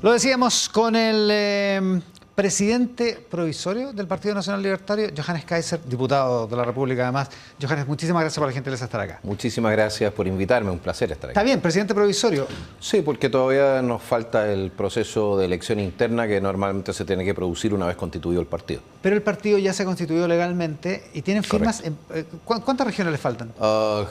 Lo decíamos con el presidente provisorio del Partido Nacional Libertario, Johannes Kaiser, diputado de la República además. Johannes, muchísimas gracias por la gentileza de estar acá. Muchísimas gracias por invitarme, un placer estar aquí. Está bien, presidente provisorio. Sí, porque todavía nos falta el proceso de elección interna que normalmente se tiene que producir una vez constituido el partido. Pero el partido ya se ha constituido legalmente y tienen firmas. ¿Cuántas regiones le faltan?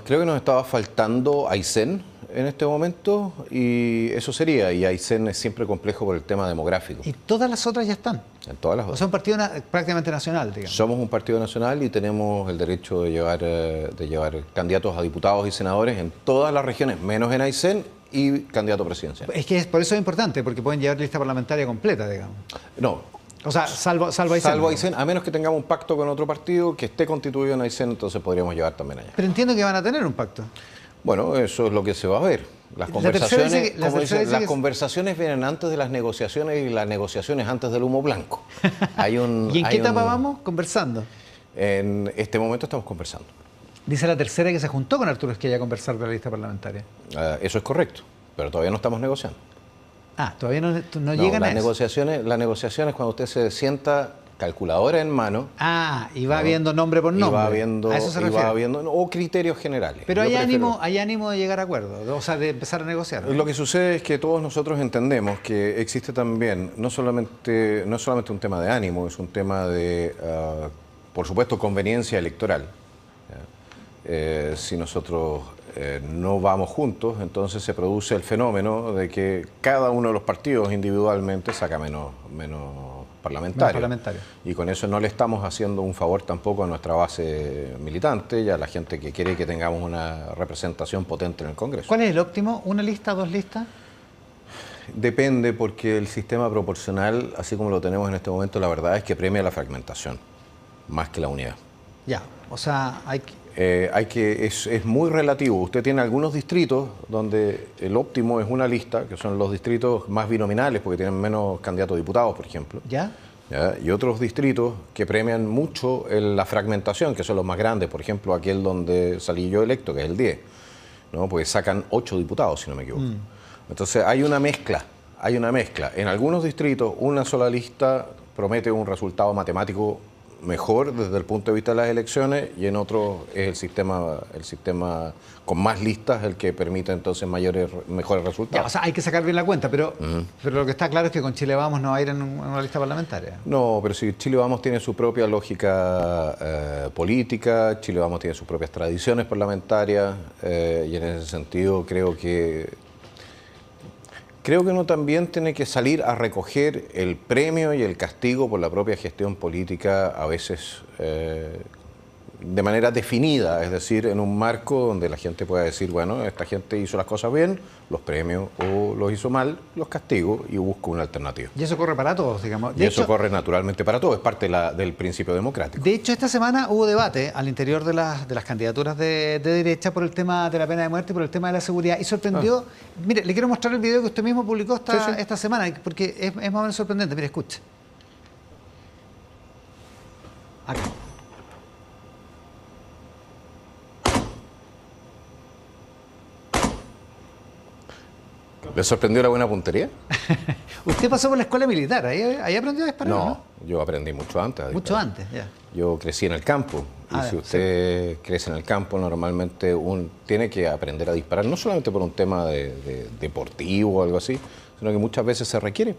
Creo que nos estaba faltando Aysén en este momento y eso sería. Y Aysén es siempre complejo por el tema demográfico. Y todas las otras ya están. En todas las O otras. sea, un partido prácticamente nacional, digamos. Somos un partido nacional y tenemos el derecho de llevar candidatos a diputados y senadores en todas las regiones, menos en Aysén, y candidato presidencial. Es que por eso es importante, porque pueden llevar lista parlamentaria completa, digamos. No. O sea, salvo Aysén. Salvo Aysén, a menos que tengamos un pacto con otro partido que esté constituido en Aysén, entonces podríamos llevar también allá. Pero entiendo que van a tener un pacto. Bueno, eso es lo que se va a ver. Las conversaciones vienen antes de las negociaciones y las negociaciones antes del humo blanco. ¿Y en qué etapa vamos? Conversando. En este momento estamos conversando. Dice la tercera que se juntó con Arturo Esquella a conversar de la lista parlamentaria. Eso es correcto, pero todavía no estamos negociando. Ah, todavía no llegan a eso. Las negociaciones cuando usted se sienta calculadora en mano. Ah, y va viendo nombre por nombre. Y va viendo, a eso se refiere. O criterios generales. Pero hay ánimo de llegar a acuerdos, o sea, de empezar a negociar, ¿no? Lo que sucede es que todos nosotros entendemos que existe también, no solamente un tema de ánimo, es un tema de, por supuesto, conveniencia electoral. Si nosotros no vamos juntos, entonces se produce el fenómeno de que cada uno de los partidos individualmente saca menos parlamentarios. Y con eso no le estamos haciendo un favor tampoco a nuestra base militante y a la gente que quiere que tengamos una representación potente en el Congreso. ¿Cuál es el óptimo? ¿Una lista, dos listas? Depende, porque el sistema proporcional, así como lo tenemos en este momento, la verdad es que premia la fragmentación más que la unidad. Ya, o sea, es muy relativo. Usted tiene algunos distritos donde el óptimo es una lista, que son los distritos más binominales, porque tienen menos candidatos a diputados, por ejemplo. ¿Ya? Y otros distritos que premian mucho la fragmentación, que son los más grandes, por ejemplo, aquel donde salí yo electo, que es el 10, ¿no? Porque sacan 8 diputados, si no me equivoco. Entonces hay una mezcla. En algunos distritos una sola lista promete un resultado matemático mejor desde el punto de vista de las elecciones y en otros es el sistema con más listas el que permite entonces mejores resultados. Ya, o sea, hay que sacar bien la cuenta, pero lo que está claro es que con Chile Vamos no va a ir en una lista parlamentaria. No, pero si Chile Vamos tiene su propia lógica política, Chile Vamos tiene sus propias tradiciones parlamentarias y en ese sentido creo que uno también tiene que salir a recoger el premio y el castigo por la propia gestión política, a veces de manera definida, es decir, en un marco donde la gente pueda decir, bueno, esta gente hizo las cosas bien, los premios, o los hizo mal, los castigo y busco una alternativa. Y eso corre para todos, digamos. Y eso corre naturalmente para todos, es parte del principio democrático. De hecho, esta semana hubo debate al interior de las candidaturas de derecha por el tema de la pena de muerte y por el tema de la seguridad. Y sorprendió, mire, le quiero mostrar el video que usted mismo publicó esta semana, porque es más o menos sorprendente. Mire, escuche. Acá. ¿Le sorprendió la buena puntería? Usted pasó por la escuela militar, ahí aprendió a disparar, ¿no? Yo aprendí mucho antes a disparar. Mucho antes, ya. Yo crecí en el campo, y si usted crece en el campo, normalmente uno tiene que aprender a disparar, no solamente por un tema de deportivo o algo así, sino que muchas veces se requiere.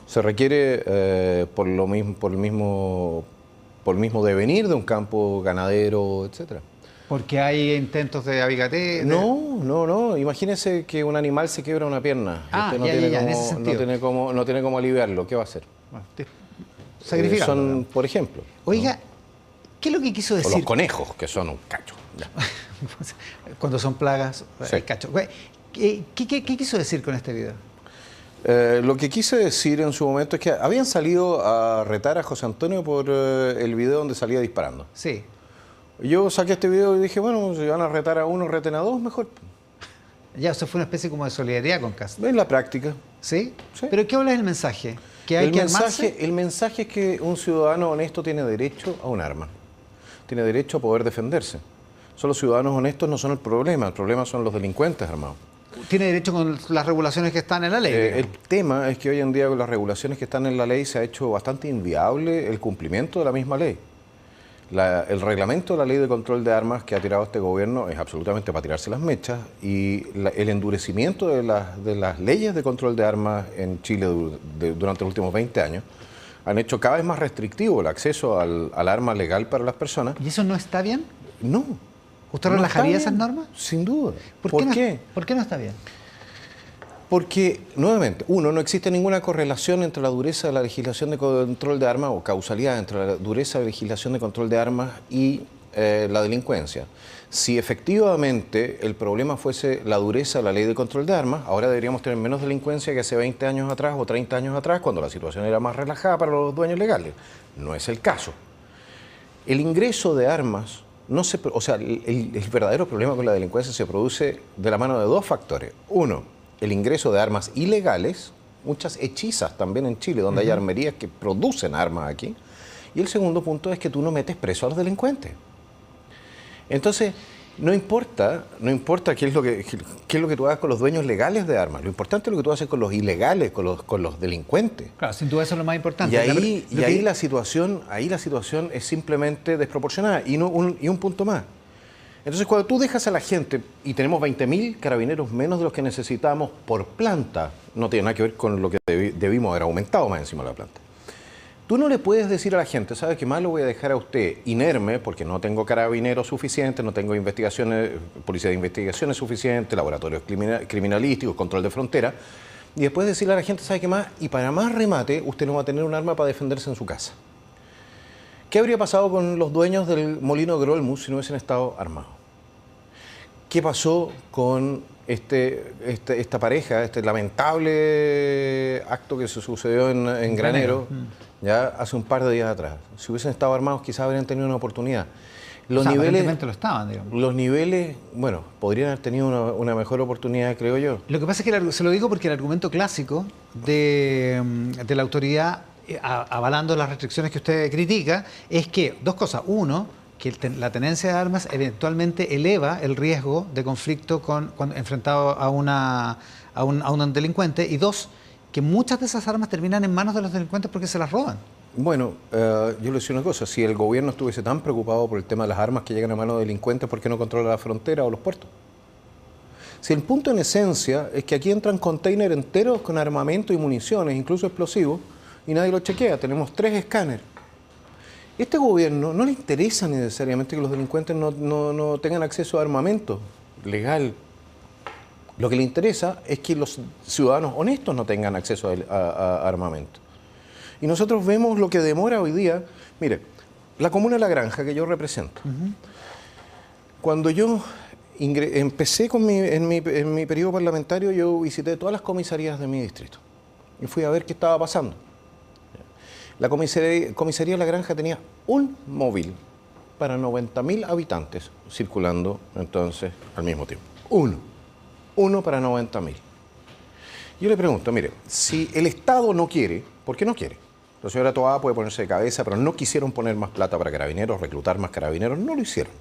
Se requiere por el mismo devenir de un campo ganadero, etcétera. Porque hay intentos de abigatez. No. Imagínese que un animal se quiebra una pierna. Usted no tiene cómo aliviarlo. ¿Qué va a hacer? Bueno, sacrificarlo. Por ejemplo. Oiga, ¿qué es lo que quiso decir? O los conejos, que son un cacho. Cuando son plagas, hay cacho. ¿Qué quiso decir con este video? Lo que quise decir en su momento es que habían salido a retar a José Antonio por el video donde salía disparando. Sí. Yo saqué este video y dije, bueno, si van a retar a uno, reten a dos, mejor. Ya, eso fue una especie como de solidaridad con Castro. En la práctica. ¿Sí? Sí. ¿Pero qué habla el mensaje? ¿Que hay que armarse? El mensaje es que un ciudadano honesto tiene derecho a un arma. Tiene derecho a poder defenderse. Solo ciudadanos honestos no son el problema son los delincuentes armados. tiene derecho con las regulaciones que están en la ley. El tema es que hoy en día con las regulaciones que están en la ley se ha hecho bastante inviable el cumplimiento de la misma ley. El reglamento de la ley de control de armas que ha tirado este gobierno es absolutamente para tirarse las mechas, y el endurecimiento de las leyes de control de armas en Chile durante los últimos 20 años han hecho cada vez más restrictivo el acceso al arma legal para las personas. ¿Y eso no está bien? No. ¿Usted no relajaría esas normas? Sin duda. ¿Por qué? ¿Por qué no está bien? Porque, nuevamente, no existe ninguna correlación entre la dureza de la legislación de control de armas o causalidad entre la dureza de la legislación de control de armas y la delincuencia. Si efectivamente el problema fuese la dureza de la ley de control de armas, ahora deberíamos tener menos delincuencia que hace 20 años atrás o 30 años atrás, cuando la situación era más relajada para los dueños legales. No es el caso. El ingreso de armas, el verdadero problema con la delincuencia se produce de la mano de dos factores. Uno, el ingreso de armas ilegales, muchas hechizas también en Chile, donde hay armerías que producen armas aquí. Y el segundo punto es que tú no metes preso a los delincuentes. Entonces, no importa qué es lo que tú hagas con los dueños legales de armas. Lo importante es lo que tú haces con los ilegales, con los delincuentes. Claro, sin duda eso es lo más importante. Y ahí la situación es simplemente desproporcionada. Y un punto más. Entonces, cuando tú dejas a la gente, y tenemos 20.000 carabineros menos de los que necesitamos por planta, no tiene nada que ver con lo que debimos haber aumentado más encima de la planta. Tú no le puedes decir a la gente, ¿sabe qué más lo voy a dejar a usted inerme porque no tengo carabineros suficientes, no tengo policía de investigaciones suficientes, laboratorios criminalísticos, control de frontera, y después decirle a la gente, ¿sabe qué más? Y para más remate, usted no va a tener un arma para defenderse en su casa. ¿Qué habría pasado con los dueños del molino de Grolmus si no hubiesen estado armados? ¿Qué pasó con esta pareja, este lamentable acto que se sucedió en Granero, ya hace un par de días atrás? Si hubiesen estado armados, quizás habrían tenido una oportunidad. Aparentemente lo estaban, digamos. Los niveles, podrían haber tenido una mejor oportunidad, creo yo. Lo que pasa es que se lo digo porque el argumento clásico de la autoridad, avalando las restricciones que usted critica, es que dos cosas. Uno, que la tenencia de armas eventualmente eleva el riesgo de conflicto cuando enfrentado a un delincuente. Y dos, que muchas de esas armas terminan en manos de los delincuentes porque se las roban. Bueno, yo le decía una cosa. Si el gobierno estuviese tan preocupado por el tema de las armas que llegan a manos de delincuentes, ¿por qué no controla la frontera o los puertos? Si el punto en esencia es que aquí entran containers enteros con armamento y municiones, incluso explosivos, y nadie lo chequea. Tenemos 3 escáneres. Este gobierno no le interesa necesariamente que los delincuentes no tengan acceso a armamento legal. Lo que le interesa es que los ciudadanos honestos no tengan acceso a armamento. Y nosotros vemos lo que demora hoy día. Mire, la comuna de La Granja que yo represento. Cuando yo empecé en mi periodo parlamentario, yo visité todas las comisarías de mi distrito y fui a ver qué estaba pasando. La comisaría de La Granja tenía un móvil para 90.000 habitantes circulando entonces al mismo tiempo. Uno para 90.000. Yo le pregunto, mire, si el Estado no quiere, ¿por qué no quiere? La señora Toá puede ponerse de cabeza, pero no quisieron poner más plata para carabineros, reclutar más carabineros, no lo hicieron.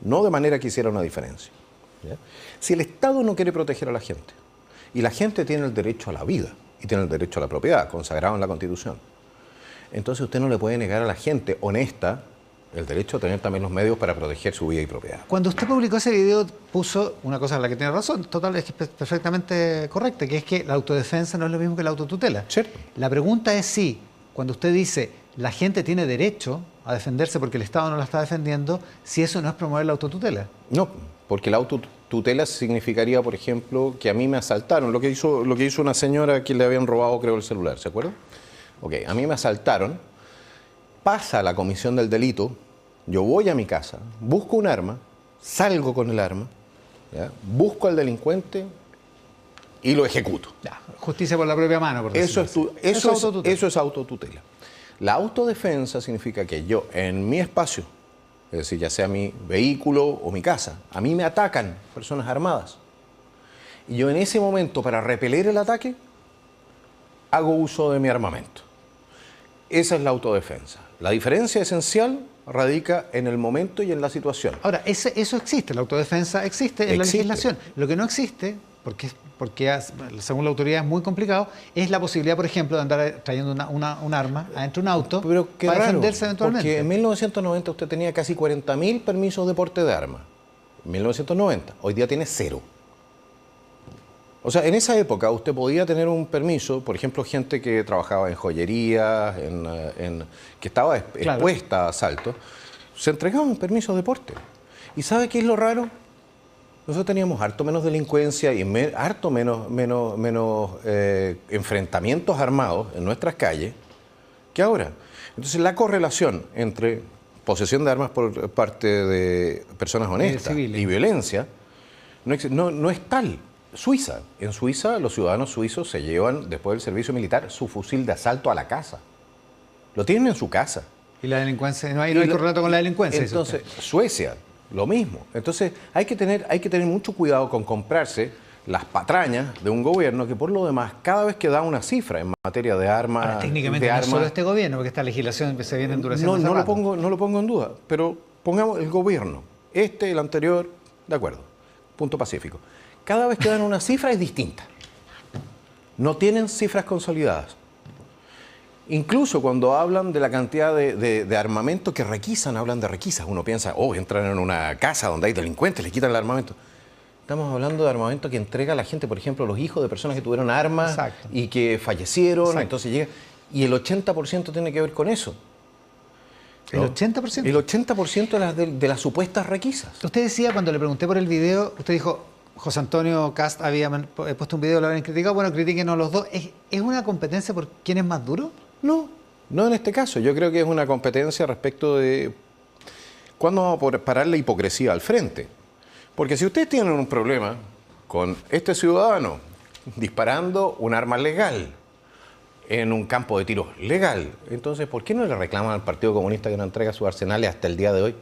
No de manera que hiciera una diferencia. ¿Ya? Si el Estado no quiere proteger a la gente, y la gente tiene el derecho a la vida, y tiene el derecho a la propiedad, consagrado en la Constitución, entonces usted no le puede negar a la gente honesta el derecho a tener también los medios para proteger su vida y propiedad. Cuando usted publicó ese video, puso una cosa en la que tiene razón, total, es que es perfectamente correcta, que es que la autodefensa no es lo mismo que la autotutela. ¿Cierto? La pregunta es si, cuando usted dice la gente tiene derecho a defenderse porque el Estado no la está defendiendo, si eso no es promover la autotutela. No, porque la autotutela significaría, por ejemplo, que a mí me asaltaron. Lo que hizo una señora que le habían robado, creo, el celular, ¿se acuerdan? Ok, a mí me asaltaron, pasa la comisión del delito, yo voy a mi casa, busco un arma, salgo con el arma, ¿ya? Busco al delincuente y lo ejecuto. Ya, justicia por la propia mano, por decirlo así. Eso es autotutela. La autodefensa significa que yo, en mi espacio, es decir, ya sea mi vehículo o mi casa, a mí me atacan personas armadas. Y yo en ese momento, para repeler el ataque, hago uso de mi armamento. Esa es la autodefensa. La diferencia esencial radica en el momento y en la situación. Ahora, eso existe, la autodefensa existe en la legislación. Lo que no existe, según la autoridad es muy complicado, es la posibilidad, por ejemplo, de andar trayendo un arma adentro de un auto para defenderse eventualmente. Porque en 1990 usted tenía casi 40.000 permisos de porte de armas. En 1990. Hoy día tiene 0. O sea, en esa época usted podía tener un permiso, por ejemplo, gente que trabajaba en joyería, que estaba expuesta a asaltos, se entregaban permisos de porte. ¿Y sabe qué es lo raro? Nosotros teníamos harto menos delincuencia y harto menos enfrentamientos armados en nuestras calles que ahora. Entonces la correlación entre posesión de armas por parte de personas honestas y violencia no es tal. En Suiza los ciudadanos suizos se llevan después del servicio militar su fusil de asalto a la casa. Lo tienen en su casa. Y la delincuencia, no hay correlato con la delincuencia. Entonces, Suecia, lo mismo. Entonces, hay que tener mucho cuidado con comprarse las patrañas de un gobierno que, por lo demás, cada vez que da una cifra en materia de armas... Ahora, técnicamente no solo este gobierno, porque esta legislación se viene endureciendo. No lo pongo en duda, pero pongamos el gobierno, el anterior, de acuerdo, punto pacífico. Cada vez que dan una cifra es distinta. No tienen cifras consolidadas. Incluso cuando hablan de la cantidad de armamento que requisan, hablan de requisas. Uno piensa, entran en una casa donde hay delincuentes, les quitan el armamento. Estamos hablando de armamento que entrega a la gente, por ejemplo, los hijos de personas que tuvieron armas. Exacto. Y que fallecieron. Exacto. Entonces llega, y el 80% tiene que ver con eso. ¿El 80%? El 80% de las supuestas requisas. Usted decía, cuando le pregunté por el video, usted dijo, José Antonio Kast había puesto un video, lo habían criticado. Bueno, critíquenos los dos. ¿Es una competencia por quién es más duro? No en este caso. Yo creo que es una competencia respecto de cuándo vamos a poder parar la hipocresía al frente. Porque si ustedes tienen un problema con este ciudadano disparando un arma legal en un campo de tiro legal, entonces, ¿por qué no le reclaman al Partido Comunista que no entrega sus arsenales hasta el día de hoy?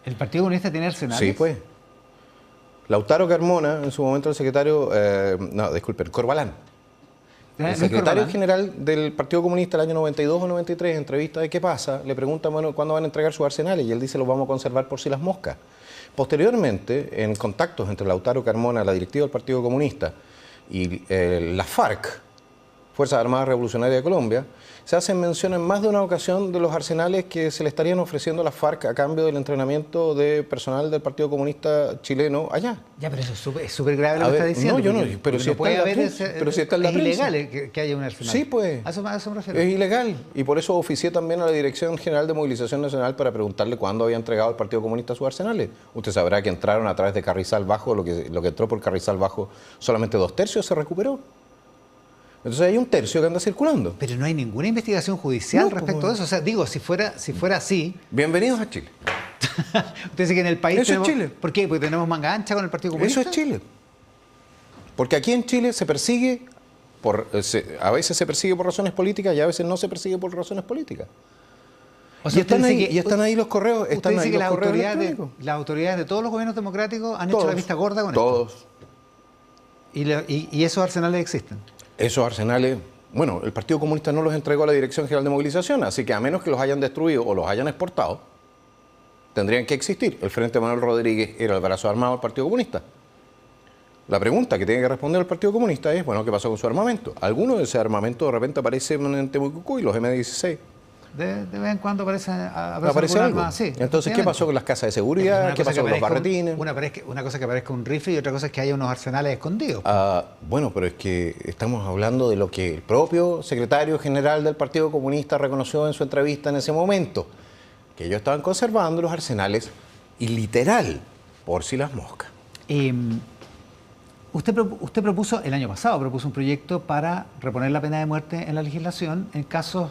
¿El Partido Comunista tiene arsenales? Sí, pues. Lautaro Carmona, en su momento el secretario, el Corbalán. El secretario general del Partido Comunista el año 92 o 93, en entrevista de ¿Qué pasa?, le preguntan, ¿cuándo van a entregar sus arsenales? Y él dice, los vamos a conservar por si las moscas. Posteriormente, en contactos entre Lautaro Carmona, la directiva del Partido Comunista, y la FARC, Fuerzas Armadas Revolucionarias de Colombia, se hacen mención en más de una ocasión de los arsenales que se le estarían ofreciendo a la FARC a cambio del entrenamiento de personal del Partido Comunista chileno allá. Ya, pero eso es súper grave lo que está diciendo. No, yo no, pero si está en la prensa. Pero si está en la prensa. Es ilegal que haya un arsenal. Sí, pues. A eso me refiero. Es ilegal. Y por eso oficié también a la Dirección General de Movilización Nacional para preguntarle cuándo había entregado el Partido Comunista sus arsenales. Usted sabrá que entraron a través de Carrizal Bajo, lo que entró por Carrizal Bajo, solamente 2/3 se recuperó. Entonces hay 1/3 que anda circulando. Pero no hay ninguna investigación judicial respecto a eso. O sea, digo, si fuera así... Bienvenidos a Chile. Usted dice que en el país eso es Chile. ¿Por qué? Porque tenemos manga ancha con el Partido Comunista. Eso es Chile. Porque aquí en Chile se persigue, a veces se persigue por razones políticas y a veces no se persigue por razones políticas. O sea, y están ahí los correos. Usted dice que las autoridades de todos los gobiernos democráticos han hecho la vista gorda con esto. Todos. ¿Y esos arsenales existen? Esos arsenales, bueno, el Partido Comunista no los entregó a la Dirección General de Movilización, así que a menos que los hayan destruido o los hayan exportado, tendrían que existir. El Frente Manuel Rodríguez era el brazo armado del Partido Comunista. La pregunta que tiene que responder el Partido Comunista es, ¿qué pasó con su armamento? Alguno de ese armamento de repente aparece en Temucucuy, los M16. De vez en cuando aparece algo. Arma, sí, entonces, ¿qué pasó con las casas de seguridad? ¿Qué pasó con los barretines? Una cosa que aparezca un rifle y otra cosa es que haya unos arsenales escondidos. Bueno, pero es que estamos hablando de lo que el propio secretario general del Partido Comunista reconoció en su entrevista en ese momento, que ellos estaban conservando los arsenales y literal, por si las moscas. Usted propuso, el año pasado, un proyecto para reponer la pena de muerte en la legislación en casos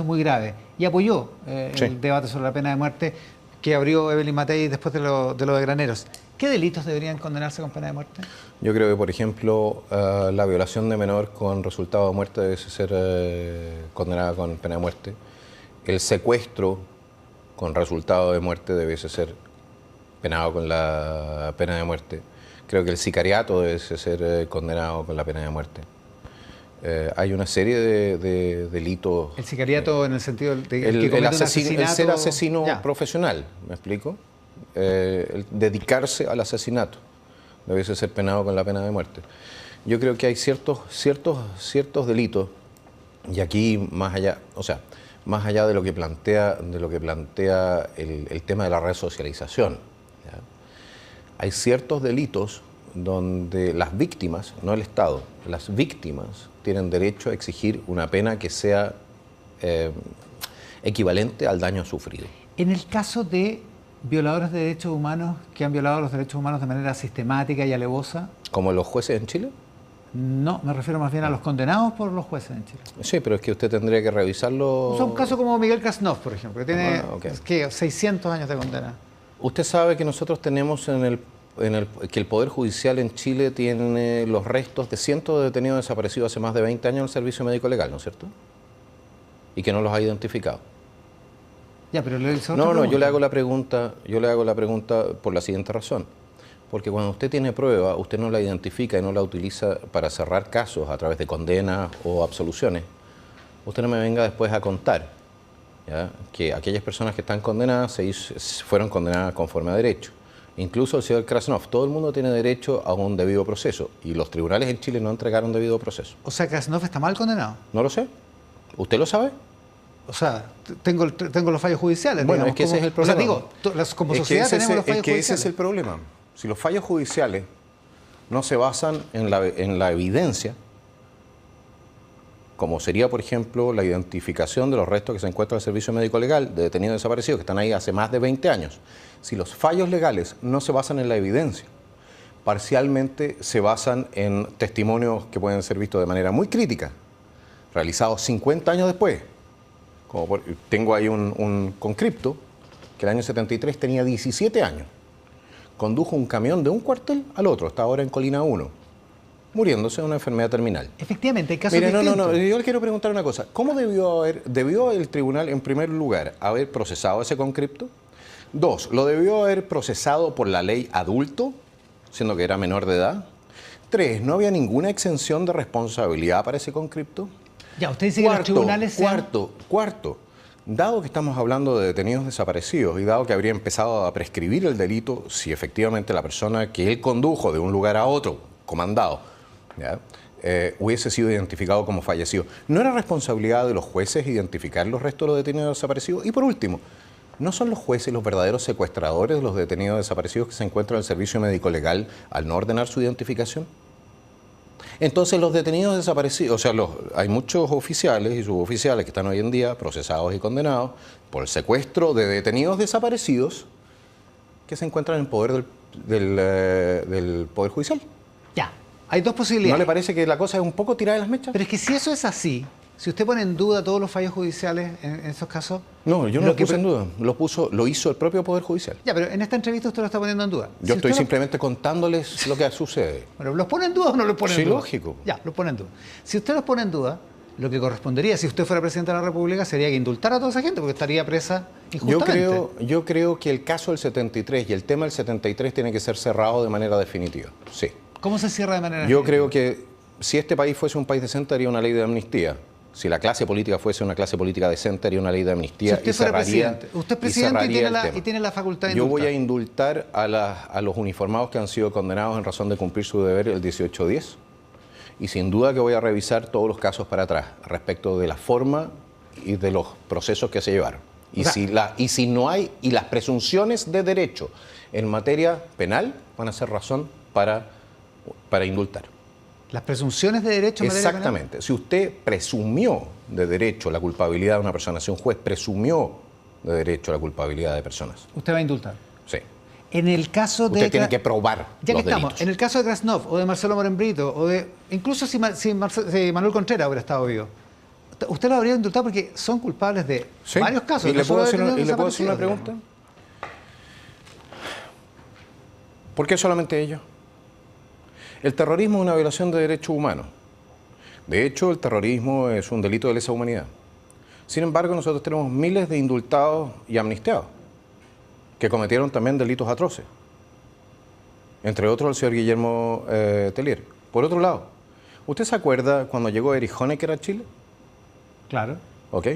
muy graves, y apoyó el debate sobre la pena de muerte que abrió Evelyn Matei después de lo de Graneros. ¿Qué delitos deberían condenarse con pena de muerte? Yo creo que, por ejemplo, la violación de menor con resultado de muerte debe ser condenada con pena de muerte. El secuestro con resultado de muerte debe ser penado con la pena de muerte. Creo que el sicariato debe ser condenado con la pena de muerte. Hay una serie de delitos. El sicariato en el sentido de el ser asesino profesional, ¿me explico? El dedicarse al asesinato. debiese ser penado con la pena de muerte. Yo creo que hay ciertos delitos, y aquí más allá, o sea, más allá de lo que plantea el tema de la resocialización, ¿ya? Hay ciertos delitos donde las víctimas, no el Estado, las víctimas tienen derecho a exigir una pena que sea equivalente al daño sufrido. En el caso de violadores de derechos humanos que han violado los derechos humanos de manera sistemática y alevosa. ¿Como los jueces en Chile? No, me refiero más bien a los condenados por los jueces en Chile. Sí, pero es que usted tendría que revisarlo. Un caso como Miguel Krasnov, por ejemplo, que tiene okay. 600 años de condena. Usted sabe que nosotros tenemos que el Poder Judicial en Chile tiene los restos de cientos de detenidos desaparecidos hace más de 20 años en el Servicio Médico Legal, ¿no es cierto? Y que no los ha identificado. Ya, pero yo le hago la pregunta por la siguiente razón. Porque cuando usted tiene prueba, usted no la identifica y no la utiliza para cerrar casos a través de condenas o absoluciones. Usted no me venga después a contar, ¿ya?, que aquellas personas que están condenadas fueron condenadas conforme a derecho. Incluso el señor Krasnov, todo el mundo tiene derecho a un debido proceso y los tribunales en Chile no entregaron debido proceso. O sea, ¿Krasnov está mal condenado? No lo sé. ¿Usted lo sabe? O sea, tengo los fallos judiciales. Bueno, digamos, es que ese es el problema. O sea, digo, como sociedad tenemos los fallos judiciales. Ese es el problema. Si los fallos judiciales no se basan en la evidencia, como sería, por ejemplo, la identificación de los restos que se encuentran en el Servicio Médico Legal de detenidos desaparecidos que están ahí hace más de 20 años, si los fallos legales no se basan en la evidencia, parcialmente se basan en testimonios que pueden ser vistos de manera muy crítica, realizados 50 años después. Tengo ahí un conscripto que el año 73 tenía 17 años. Condujo un camión de un cuartel al otro, está ahora en Colina 1, muriéndose de una enfermedad terminal. Efectivamente, hay casos distintos. No, yo le quiero preguntar una cosa. ¿Cómo debió el tribunal, en primer lugar, haber procesado ese conscripto? 2, ¿lo debió haber procesado por la ley adulto, siendo que era menor de edad? 3, ¿no había ninguna exención de responsabilidad para ese conscripto? Ya, usted dice que los tribunales Cuarto, dado que estamos hablando de detenidos desaparecidos y dado que habría empezado a prescribir el delito si efectivamente la persona que él condujo de un lugar a otro, comandado, ¿ya?, hubiese sido identificado como fallecido, ¿no era responsabilidad de los jueces identificar los restos de los detenidos desaparecidos? Y por último, ¿no son los jueces los verdaderos secuestradores de los detenidos desaparecidos que se encuentran en el Servicio Médico Legal al no ordenar su identificación? Entonces los detenidos desaparecidos, o sea, hay muchos oficiales y suboficiales que están hoy en día procesados y condenados por el secuestro de detenidos desaparecidos que se encuentran en poder del Poder Judicial. Ya, hay dos posibilidades. ¿No le parece que la cosa es un poco tirada de las mechas? Pero es que si eso es así, si usted pone en duda todos los fallos judiciales en esos casos... No, yo no lo puse en duda, lo hizo el propio Poder Judicial. Ya, pero en esta entrevista usted lo está poniendo en duda. Yo estoy simplemente contándoles lo que sucede. Bueno, ¿los pone en duda o no los pone en duda? Sí, lógico. Ya, los pone en duda. Si usted los pone en duda, lo que correspondería, si usted fuera presidente de la República, sería que indultara a toda esa gente, porque estaría presa injustamente. Yo creo que el caso del 73 y el tema del 73 tiene que ser cerrado de manera definitiva, sí. ¿Cómo se cierra de manera definitiva? Yo creo que si este país fuese un país decente, haría una ley de amnistía. Si la clase política fuese una clase política decente, haría una ley de amnistía. Si usted fuera presidente. Usted es presidente y tiene la facultad de indultar. Yo voy a indultar a los uniformados que han sido condenados en razón de cumplir su deber el 1810. Y sin duda que voy a revisar todos los casos para atrás respecto de la forma y de los procesos que se llevaron. Y las presunciones de derecho en materia penal van a ser razón para indultar. Las presunciones de derecho en materia penal. Exactamente. Si usted presumió de derecho la culpabilidad de una persona, si un juez presumió de derecho la culpabilidad de personas, ¿usted va a indultar? Sí. En el caso de... Usted tiene que probar ya los que estamos, delitos. En el caso de Krasnov o de Marcelo Morenbrito o de... Incluso si Manuel Contreras hubiera estado vivo, ¿usted lo habría indultado porque son culpables de varios casos? ¿Y le puedo hacer una pregunta? ¿Por qué solamente ellos? El terrorismo es una violación de derechos humanos. De hecho, el terrorismo es un delito de lesa humanidad. Sin embargo, nosotros tenemos miles de indultados y amnistiados que cometieron también delitos atroces. Entre otros, el señor Guillermo Tellier. Por otro lado, ¿usted se acuerda cuando llegó Erich Honecker a Chile? Claro. ¿ok?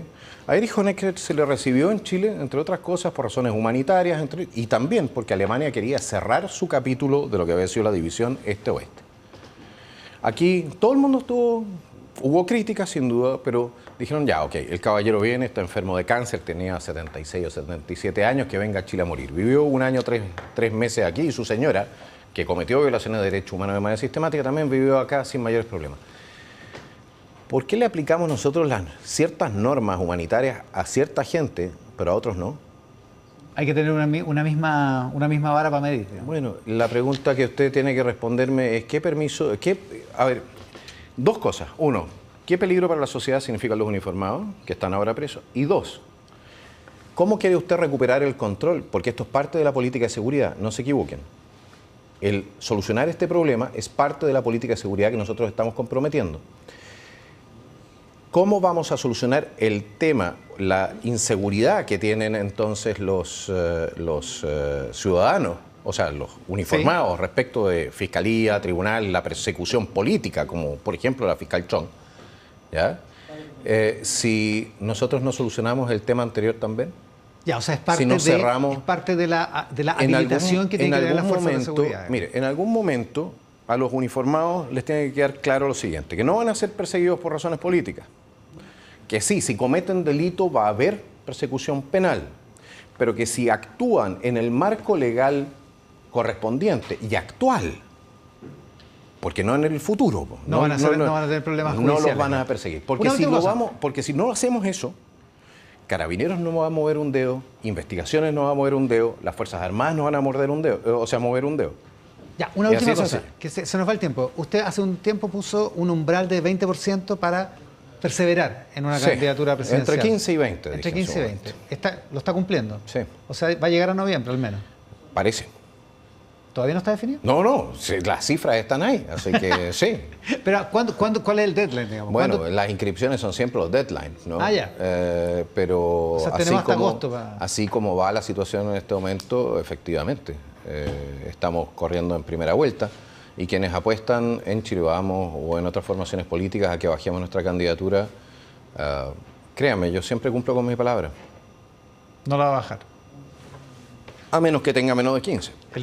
A Erich Honecker se le recibió en Chile, entre otras cosas, por razones humanitarias y también porque Alemania quería cerrar su capítulo de lo que había sido la división este-oeste. Aquí todo el mundo hubo críticas sin duda, pero dijeron ya, ok, el caballero viene, está enfermo de cáncer, tenía 76 o 77 años, que venga a Chile a morir. Vivió un año, tres meses aquí y su señora, que cometió violaciones de derechos humanos de manera sistemática, también vivió acá sin mayores problemas. ¿Por qué le aplicamos nosotros ciertas normas humanitarias a cierta gente, pero a otros no? Hay que tener una misma vara para medir, digamos. Bueno, la pregunta que usted tiene que responderme es a ver, dos cosas. Uno, ¿qué peligro para la sociedad significan los uniformados que están ahora presos? Y dos, ¿cómo quiere usted recuperar el control? Porque esto es parte de la política de seguridad, no se equivoquen. El solucionar este problema es parte de la política de seguridad que nosotros estamos comprometiendo. ¿Cómo vamos a solucionar el tema, la inseguridad que tienen entonces los ciudadanos, o sea, los uniformados, respecto de fiscalía, tribunal, la persecución política, como por ejemplo la fiscal Chong, ¿ya? Si nosotros no solucionamos el tema anterior también? Ya, o sea, es parte, si nos cerramos, es parte de la habilitación que tiene que tener la fuerza de seguridad. Mire, en algún momento a los uniformados les tiene que quedar claro lo siguiente, que no van a ser perseguidos por razones políticas. Que sí, si cometen delito va a haber persecución penal, pero que si actúan en el marco legal correspondiente y actual, porque no en el futuro, no van a tener problemas judiciales. No los van a perseguir. Porque si no hacemos eso, Carabineros no va a mover un dedo, Investigaciones no va a mover un dedo, las Fuerzas Armadas no van a mover un dedo. Ya, una última cosa, que se nos va el tiempo. Usted hace un tiempo puso un umbral de 20% para perseverar en una candidatura presidencial. Entre 15 y 20. Entre 15 y 20. ¿Lo está cumpliendo? Sí. O sea, va a llegar a noviembre al menos. Parece. ¿Todavía no está definido? No, las cifras están ahí, así que sí. Pero ¿cuál es el deadline, digamos? Bueno, las inscripciones son siempre los deadlines, ¿no? Ah, ya. Pero o sea, tenemos hasta agosto para... así como va la situación en este momento, efectivamente, estamos corriendo en primera vuelta. Y quienes apuestan en Chile Vamos o en otras formaciones políticas a que bajemos nuestra candidatura, créanme, yo siempre cumplo con mi palabra. No la va a bajar. A menos que tenga menos de 15.